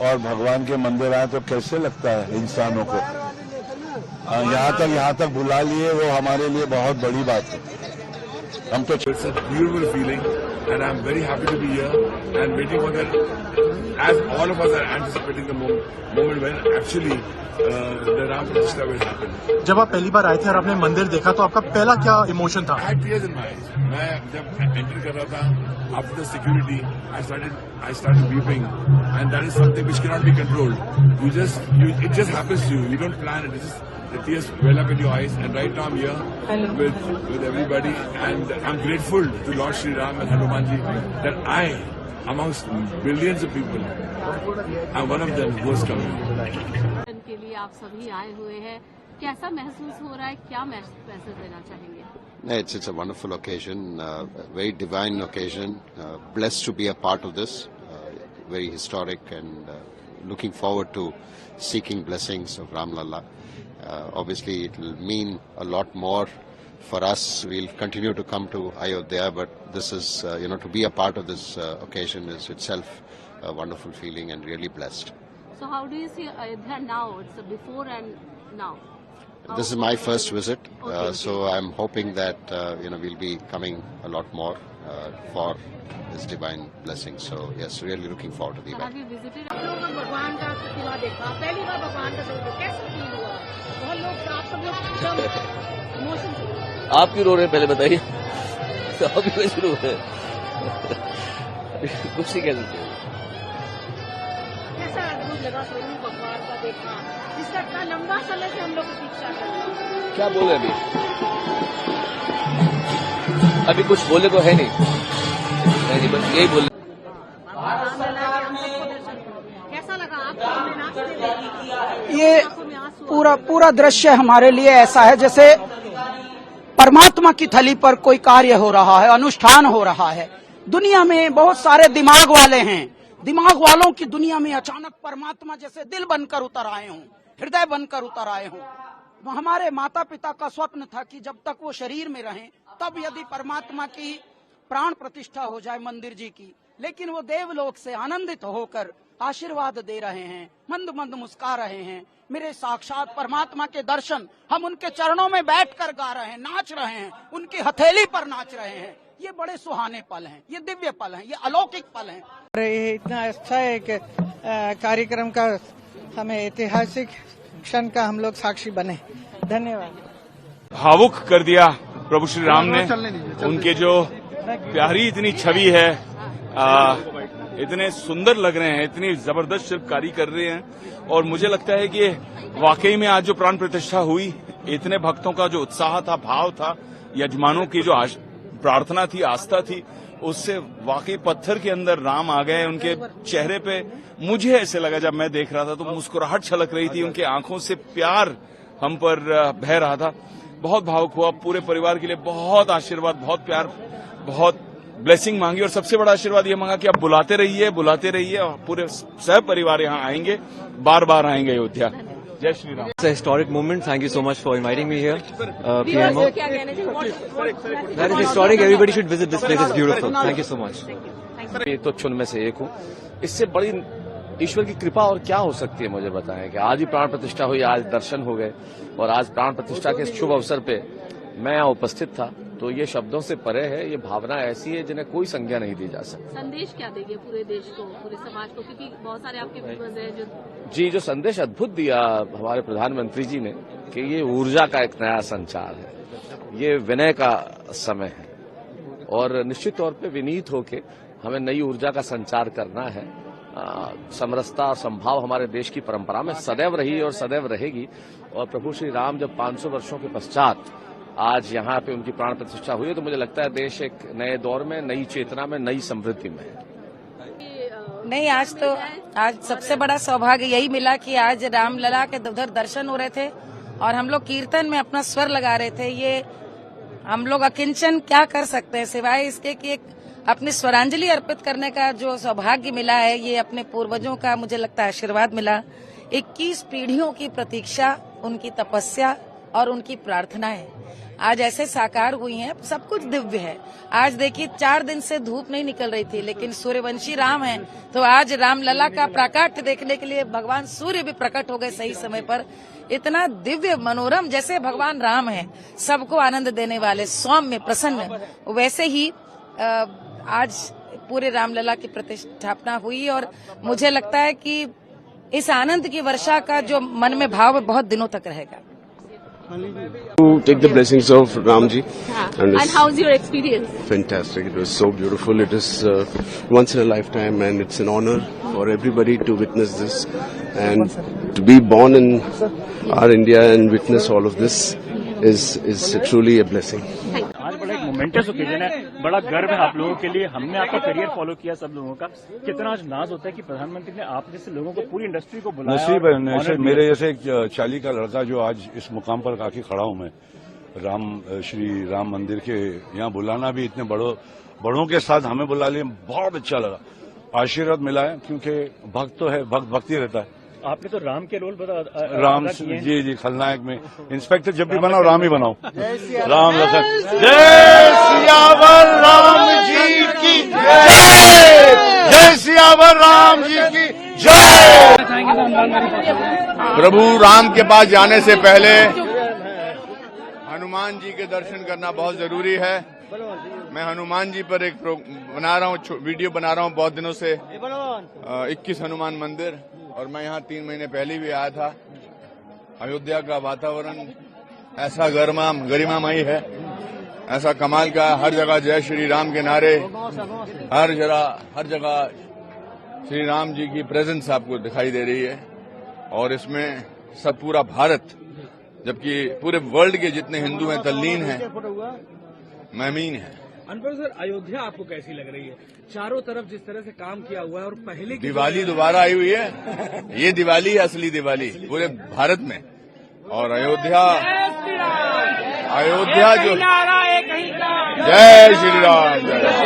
और भगवान के मंदिर आए तो कैसे लगता है इंसानों को। यहाँ तक बुला लिए, वो हमारे लिए बहुत बड़ी बात है। हम तो It's a beautiful feeling and I'm very happy to be here and waiting for that, as all of us are anticipating the moment when actually the Ram Pratishta will happen. जब आप पहली बार आए थे और आपने मंदिर देखा तो आपका पहला क्या इमोशन था? I had tears in my eyes. मैं जब एंटर कर रहा था after the security, I started weeping and that is something which cannot be controlled. It just happens to you. You don't plan it. It's just the tears well up in your eyes, and right now I'm here with everybody, and I'm grateful to Lord Shri Ram and Hanumanji that I, amongst billions of people, I'm one of them who has come here. के लिए आप सभी आए हुए हैं, कैसा महसूस हो रहा है, क्या मैसेज देना चाहेंगे? It's a wonderful occasion, a very divine occasion. Blessed to be a part of this, very historic, and looking forward to seeking blessings of Ram Lalla. Obviously, it will mean a lot more for us. We'll continue to come to Ayodhya, but this is, to be a part of this occasion is itself a wonderful feeling and really blessed. So how do you see Ayodhya now? It's before and now. This is my first visit, Okay. so I'm hoping that we'll be coming a lot more for His divine blessings. So yes, really looking forward to the event. Have you visited? आप लोगों ने भगवान का प्रतिमा देखा, पहली बार भगवान का दर्शन, कैसा फील हुआ? बहुत लोग, आप सब लोग एकदम इमोशन से। आप क्यों रो रहे हैं पहले बताइए। आप क्यों शुरू है? कुछ नहीं कह सकते। कैसा अद्भुत लगा स्वरूप भगवान का देखना, जिसका इतना लंबा समय से हम लोग प्रतीक्षा कर रहे हैं। क्या बोले अभी कुछ बोले तो है नहीं, बस यही बोले। कैसा लगा आपको? ये पूरा दृश्य हमारे लिए ऐसा है जैसे परमात्मा की थली पर कोई कार्य हो रहा है, अनुष्ठान हो रहा है। दुनिया में बहुत सारे दिमाग वाले हैं, दिमाग वालों की दुनिया में अचानक परमात्मा जैसे दिल बनकर उतर आए हों, हृदय बनकर उतर आए हों। हमारे माता पिता का स्वप्न था कि जब तक वो शरीर में रहें तब यदि परमात्मा की प्राण प्रतिष्ठा हो जाए मंदिर जी की, लेकिन वो देवलोक से आनंदित होकर आशीर्वाद दे रहे हैं, मंद मंद मुस्कुरा रहे हैं। मेरे साक्षात परमात्मा के दर्शन हम उनके चरणों में बैठकर गा रहे हैं, नाच रहे हैं, उनकी हथेली पर नाच रहे हैं। ये बड़े सुहाने पल हैं, ये दिव्य पल हैं, ये अलौकिक पल हैं। ये इतना अच्छा एक कार्यक्रम का हमें ऐतिहासिक क्षण का हम लोग साक्षी बने। धन्यवाद। भावुक कर दिया प्रभु श्री राम ने, उनके जो प्यारी इतनी छवि है, इतने सुंदर लग रहे हैं, इतनी जबरदस्त शिल्पकारी कर रहे हैं, और मुझे लगता है कि वाकई में आज जो प्राण प्रतिष्ठा हुई, इतने भक्तों का जो उत्साह था, भाव था, यजमानों की जो प्रार्थना थी, आस्था थी, उससे वाकई पत्थर के अंदर राम आ गए। उनके चेहरे पे मुझे ऐसे लगा, जब मैं देख रहा था तो मुस्कुराहट छलक रही थी, उनके आंखों से प्यार हम पर बह रहा था। बहुत भावुक हुआ, पूरे परिवार के लिए बहुत आशीर्वाद, बहुत प्यार, बहुत ब्लेसिंग मांगी, और सबसे बड़ा आशीर्वाद ये मांगा कि आप बुलाते रहिए, और पूरे सब परिवार यहाँ आएंगे, बार बार आएंगे अयोध्या। जय Shri Ram. It's a historic moment. Thank you so much for inviting me here, PMO. That is historic. Everybody should visit this place. It's beautiful. Thank you so much. मैं तो चुन में से एक हूँ। इससे बड़ी ईश्वर की कृपा और क्या हो सकती है, मुझे बताएं कि आज ही प्राण प्रतिष्ठा हुई, आज दर्शन हो गए, और आज प्राण प्रतिष्ठा के शुभ अवसर पे मैं यहाँ उपस्थित था, तो ये शब्दों से परे है, ये भावना ऐसी है जिन्हें कोई संज्ञा नहीं दी जा सकती। संदेश क्या देंगे पूरे देश को, पूरे समाज को, क्योंकि बहुत सारे आपके व्यूअर्स हैं जो संदेश अद्भुत दिया हमारे प्रधानमंत्री जी ने कि ये ऊर्जा का एक नया संचार है, ये विनय का समय है, और निश्चित तौर पे विनीत होके हमें नई ऊर्जा का संचार करना है। समरसता और संभाव हमारे देश की परंपरा में सदैव रही और सदैव रहेगी, और प्रभु श्री राम जब 500 वर्षों के पश्चात आज यहाँ पे उनकी प्राण प्रतिष्ठा हुई है, तो मुझे लगता है देश एक नए दौर में, नई चेतना में, नई समृद्धि में है। नहीं, आज सबसे बड़ा सौभाग्य यही मिला कि आज रामलला के उधर दर्शन हो रहे थे और हम लोग कीर्तन में अपना स्वर लगा रहे थे। ये हम लोग अकिंचन क्या कर सकते हैं सिवाय इसके कि एक अपनी स्वरांजलि अर्पित करने का जो सौभाग्य मिला है, ये अपने पूर्वजों का मुझे लगता है आशीर्वाद मिला। 21 पीढ़ियों की प्रतीक्षा, उनकी तपस्या और उनकी प्रार्थना है। आज ऐसे साकार हुई हैं, सब कुछ दिव्य है। आज देखिए 4 दिन से धूप नहीं निकल रही थी, लेकिन सूर्यवंशी राम हैं, तो आज रामलला का प्राकट्य देखने के लिए भगवान सूर्य भी प्रकट हो गए सही समय पर। इतना दिव्य मनोरम, जैसे भगवान राम हैं, सबको आनंद देने वाले, सौम्य प्रसन्न, वैसे ही आज पूरे रामलला की प्रतिष्ठापना हुई। और मुझे लगता है कि इस आनंद की वर्षा का जो मन में भाव है बहुत दिनों तक रहेगा। To take the blessings of Ramji. And how's your experience? Fantastic. It was so beautiful. It is once in a lifetime, and it's an honor for everybody to witness this and to be born in our India and witness all of this is truly a blessing. आज बड़ा एक moments occasion है, बड़ा गर्व है आप लोगों के लिए। हमने आपका करियर फॉलो किया सब लोगों का, कितना आज नाज होता है कि प्रधानमंत्री ने आप जैसे लोगों को, पूरी इंडस्ट्री को बुलाया। नसीब है मेरे जैसे एक 40 का लड़का जो आज इस मुकाम पर आके खड़ा हूं मैं, श्री राम मंदिर के यहाँ बुलाना भी इतने बड़ों के साथ हमें बुला लिया, बहुत अच्छा लगा, आशीर्वाद मिला है, क्योंकि भक्त तो है, भक्ति रहता है। आपने तो राम के रोल राम जी खलनायक में, इंस्पेक्टर जब भी बनाओ राम ही बनाओ। राम लखन, जय सियावर राम जी की जय, जय सियावर राम जी की जय। प्रभु राम के पास जाने से पहले हनुमान जी के दर्शन करना बहुत जरूरी है। मैं हनुमान जी पर एक वीडियो बना रहा हूँ बहुत दिनों से, 21 हनुमान मंदिर, और मैं यहाँ 3 महीने पहले भी आया था। अयोध्या का वातावरण ऐसा गरिमामयी है, ऐसा कमाल का, हर जगह जय श्री राम के नारे, हर जगह श्री राम जी की प्रेजेंस आपको दिखाई दे रही है। और इसमें सब पूरा भारत, जबकि पूरे वर्ल्ड के जितने हिंदू हैं तल्लीन हैं, ममीन हैं। अनवर सर, अयोध्या आपको कैसी लग रही है? चारों तरफ जिस तरह से काम किया हुआ है, और पहले की दिवाली दोबारा आई हुई है, ये दिवाली है असली दिवाली पूरे भारत में। और अयोध्या जो जय श्री राम, जय